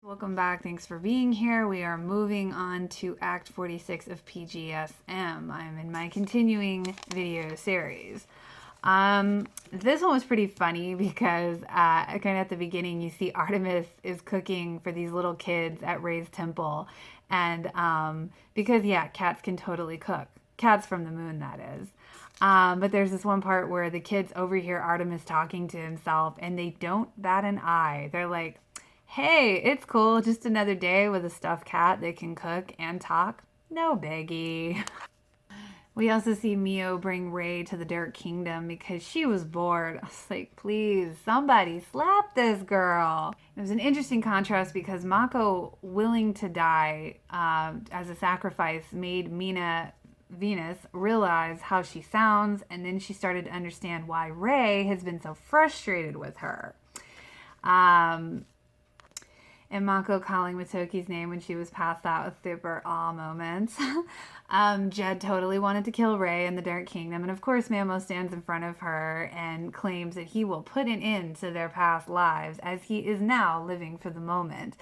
Welcome back. Thanks for being here. We are moving on to Act 46 of PGSM. I'm in my continuing video series. This one was pretty funny because kind of at the beginning you see Artemis is cooking for these little kids at Ray's temple. And because, yeah, cats can totally cook. Cats from the moon, that is. But there's this one part where the kids overhear Artemis talking to himself and they don't bat an eye. They're like, hey, it's cool. Just another day with a stuffed cat that can cook and talk. No biggie. We also see Mio bring Ray to the Dark Kingdom because she was bored. I was like, please, somebody slap this girl. It was an interesting contrast because Mako, willing to die as a sacrifice, made Mina Venus realize how she sounds, and then she started to understand why Ray has been so frustrated with her. And Mako calling Matoki's name when she was passed out was super aw moment. Jed totally wanted to kill Ray in the Dark Kingdom, and of course Mamo stands in front of her and claims that he will put an end to their past lives as he is now living for the moment.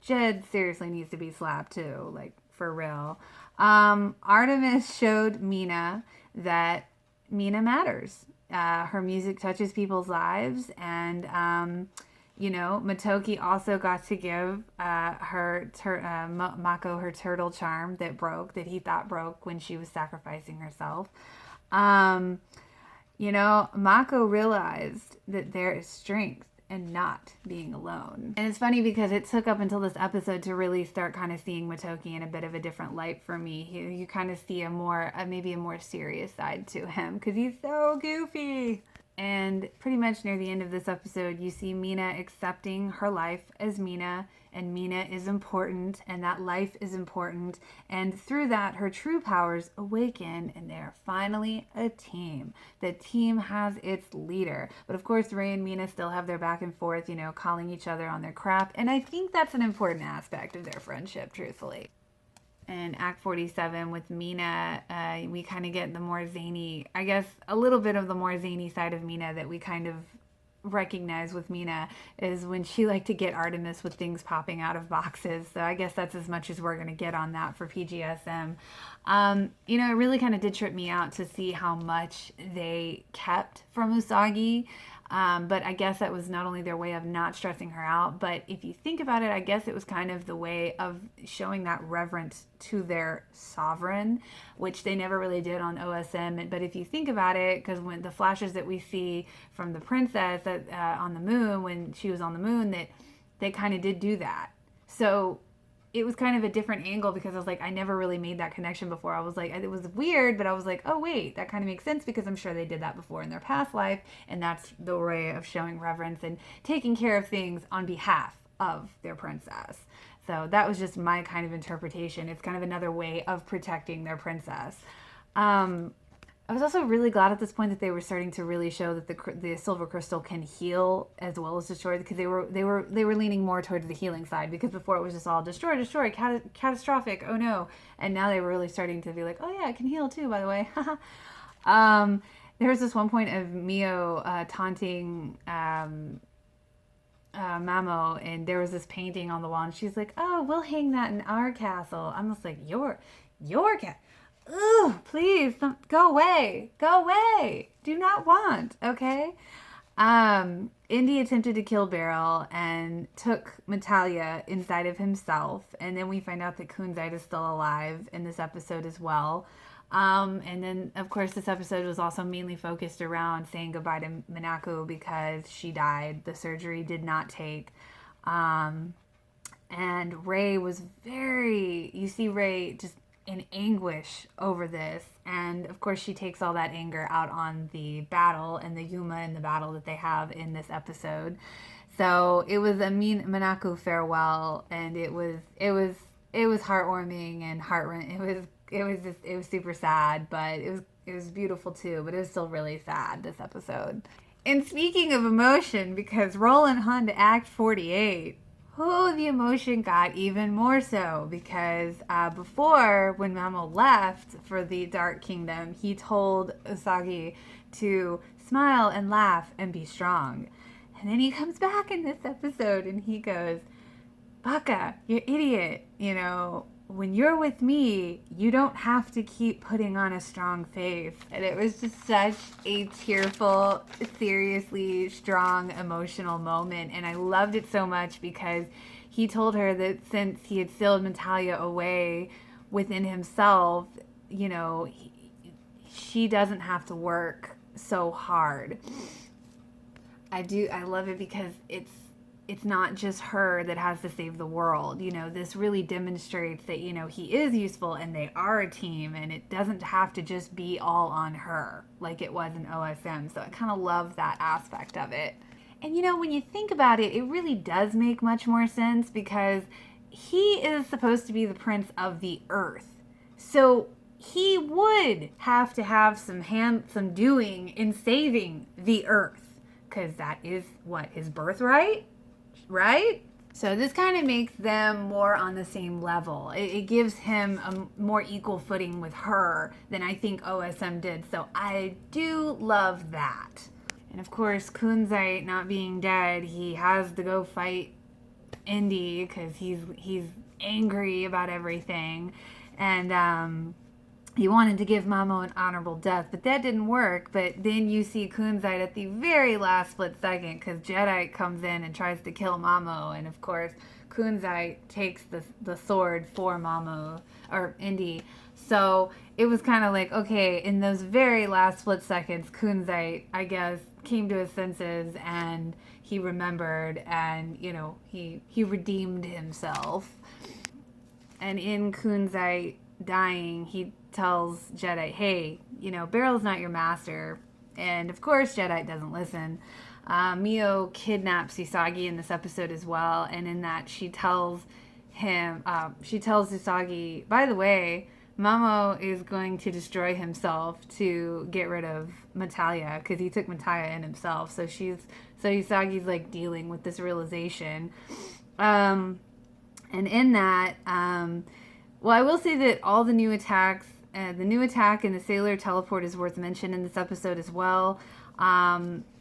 Jed seriously needs to be slapped too, like for real. Artemis showed Mina that Mina matters. Her music touches people's lives, and Matoki also got to give Mako her turtle charm that he thought broke when she was sacrificing herself. Mako realized that there is strength in not being alone. And it's funny because it took up until this episode to really start kind of seeing Matoki in a bit of a different light for me. You kind of see maybe a more serious side to him because he's so goofy. And pretty much near the end of this episode, you see Mina accepting her life as Mina, and Mina is important, and that life is important. And through that, her true powers awaken, and they are finally a team. The team has its leader. But of course, Ray and Mina still have their back and forth, calling each other on their crap. And I think that's an important aspect of their friendship, truthfully. In Act 47 with Mina, we kind of get the more zany, I guess a little bit of the more zany side of Mina that we kind of recognize with Mina is when she liked to get Artemis with things popping out of boxes. So I guess that's as much as we're going to get on that for PGSM. It really kind of did trip me out to see how much they kept from Usagi. But I guess that was not only their way of not stressing her out, but if you think about it, I guess it was kind of the way of showing that reverence to their sovereign, which they never really did on OSM. But if you think about it, because when the flashes that we see from the princess on the moon, when she was on the moon, that they kind of did do that. So it was kind of a different angle because I was like, I never really made that connection before. I was like, it was weird, but I was like, oh wait, that kind of makes sense because I'm sure they did that before in their past life, and that's the way of showing reverence and taking care of things on behalf of their princess. So that was just my kind of interpretation. It's kind of another way of protecting their princess. I was also really glad at this point that they were starting to really show that the silver crystal can heal as well as destroy, because they were leaning more towards the healing side, because before it was just all destroy, catastrophic, oh no, and now they were really starting to be like, oh yeah, it can heal too, by the way. There was this one point of Mio taunting Mamo, and there was this painting on the wall, and she's like, oh, we'll hang that in our castle. I'm just like, your cat. Ooh, please go away. Go away. Do not want. Okay. Indy attempted to kill Beryl and took Natalia inside of himself. And then we find out that Kunzite is still alive in this episode as well. And then, of course, this episode was also mainly focused around saying goodbye to Minako because she died. The surgery did not take. And Ray was you see Ray just in anguish over this, and of course she takes all that anger out on the battle and the Yuma and the battle that they have in this episode. So it was a Minako farewell, and it was heartwarming and it was super sad, but it was beautiful too, but it was still really sad, this episode. And speaking of emotion, because rolling on to Act 48, the emotion got even more so, because before, when Mamo left for the Dark Kingdom, he told Usagi to smile and laugh and be strong. And then he comes back in this episode and he goes, Baka, you idiot, when you're with me, you don't have to keep putting on a strong face. And it was just such a tearful, seriously strong, emotional moment. And I loved it so much because he told her that since he had sealed Natalia away within himself, she doesn't have to work so hard. I love it because it's not just her that has to save the world. This really demonstrates that, he is useful and they are a team, and it doesn't have to just be all on her like it was in OSM. So I kind of love that aspect of it. And, when you think about it, it really does make much more sense because he is supposed to be the prince of the earth. So he would have to have some doing in saving the earth, because that is what his birthright, right? So this kind of makes them more on the same level. It gives him a more equal footing with her than I think OSM did. So I do love that. And of course, Kunzite not being dead, he has to go fight Indy because he's angry about everything. And he wanted to give Mamo an honorable death, but that didn't work. But then you see Kunzite at the very last split second because Jedi comes in and tries to kill Mamo. And of course, Kunzite takes the sword for Mamo, or Indy. So it was kind of like, okay, in those very last split seconds, Kunzite, I guess, came to his senses and he remembered and, he redeemed himself. And in Kunzite dying, he tells Jedi, hey, Barrel's not your master. And of course, Jedi doesn't listen. Mio kidnaps Usagi in this episode as well. And in that, she tells Usagi, by the way, Mamo is going to destroy himself to get rid of Natalia because he took Natalia in himself. So Usagi's like dealing with this realization. And in that, well, I will say that all the new attacks, the new attack and the Sailor Teleport is worth mention in this episode as well.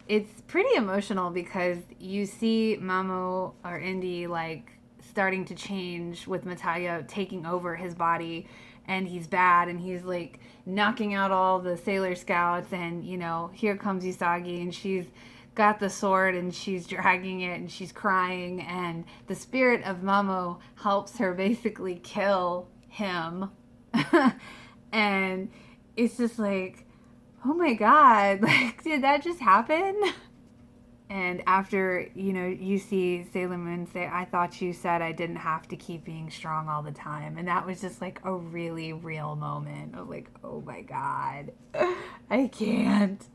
It's pretty emotional because you see Mamo or Indy like starting to change with Natalia taking over his body, and he's bad, and he's like knocking out all the Sailor Scouts, and here comes Usagi, and she's got the sword and she's dragging it and she's crying, and the spirit of Mamo helps her basically kill him. And it's just like, oh my god, like, did that just happen? And after, you see Sailor Moon say, I thought you said I didn't have to keep being strong all the time. And that was just like a really real moment of like, oh my god, I can't.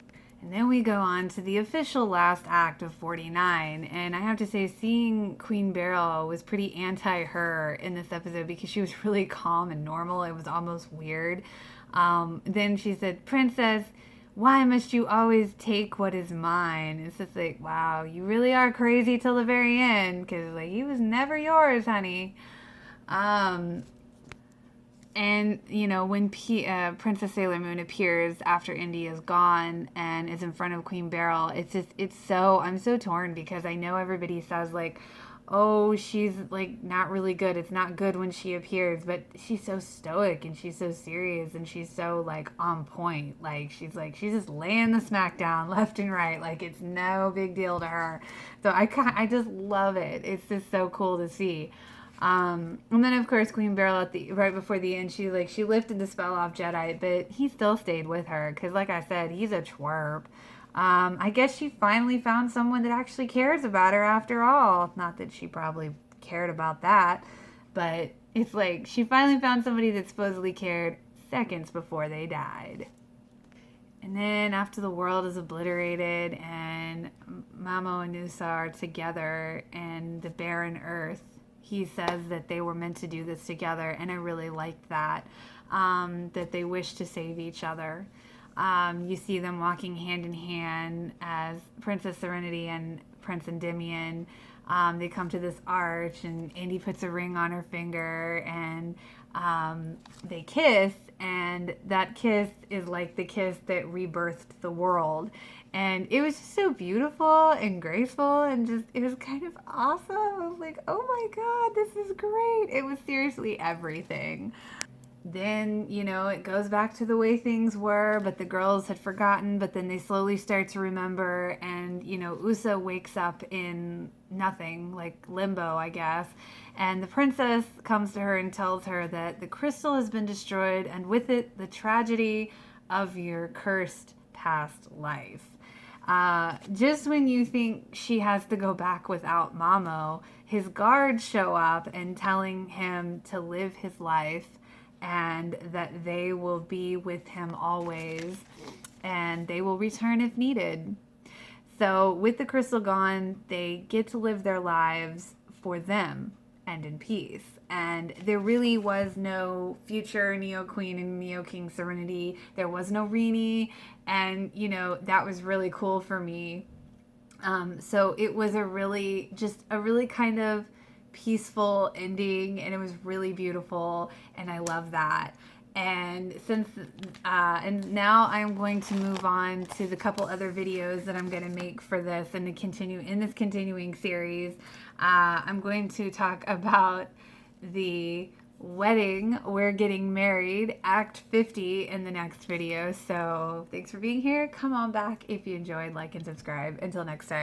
And then we go on to the official last act of 49. And I have to say, seeing Queen Beryl was pretty anti-her in this episode because she was really calm and normal. It was almost weird. Then she said, Princess, why must you always take what is mine? It's just like, wow, you really are crazy till the very end because like, he was never yours, honey. And, when Princess Sailor Moon appears after Indy is gone and is in front of Queen Beryl, I'm so torn because I know everybody says, like, oh, she's, like, not really good. It's not good when she appears, but she's so stoic and she's so serious and she's so, like, on point. Like, she's just laying the smack down left and right. Like, it's no big deal to her. So I just love it. It's just so cool to see. And then of course Queen Beryl right before the end, she lifted the spell off Jedi, but he still stayed with her because, like I said, he's a twerp. I guess she finally found someone that actually cares about her after all. Not that she probably cared about that, but it's like she finally found somebody that supposedly cared seconds before they died. And then after the world is obliterated and Mamo and Nusa are together and the barren earth, he says that they were meant to do this together, and I really liked that, that they wish to save each other. You see them walking hand in hand as Princess Serenity and Prince Endymion. They come to this arch, and Indy puts a ring on her finger, and they kiss, and that kiss is like the kiss that rebirthed the world. And it was just so beautiful and graceful, and just, it was kind of awesome. I was like, oh my God, this is great. It was seriously everything. Then, it goes back to the way things were, but the girls had forgotten, but then they slowly start to remember. And, Usa wakes up in nothing, like limbo, I guess. And the princess comes to her and tells her that the crystal has been destroyed, and with it, the tragedy of your cursed past life. Just when you think she has to go back without Mamo, his guards show up and telling him to live his life and that they will be with him always and they will return if needed. So with the crystal gone, they get to live their lives for them and in peace. And there really was no future Neo Queen and Neo King Serenity. There was no Rini. And, that was really cool for me. So it was a really kind of peaceful ending, and it was really beautiful, and I love that. And and now I'm going to move on to the couple other videos that I'm going to make for this and to continue in this continuing series. I'm going to talk about the wedding, we're getting married, Act 50 in the next video. So thanks for being here. Come on back if you enjoyed, like and subscribe. Until next time.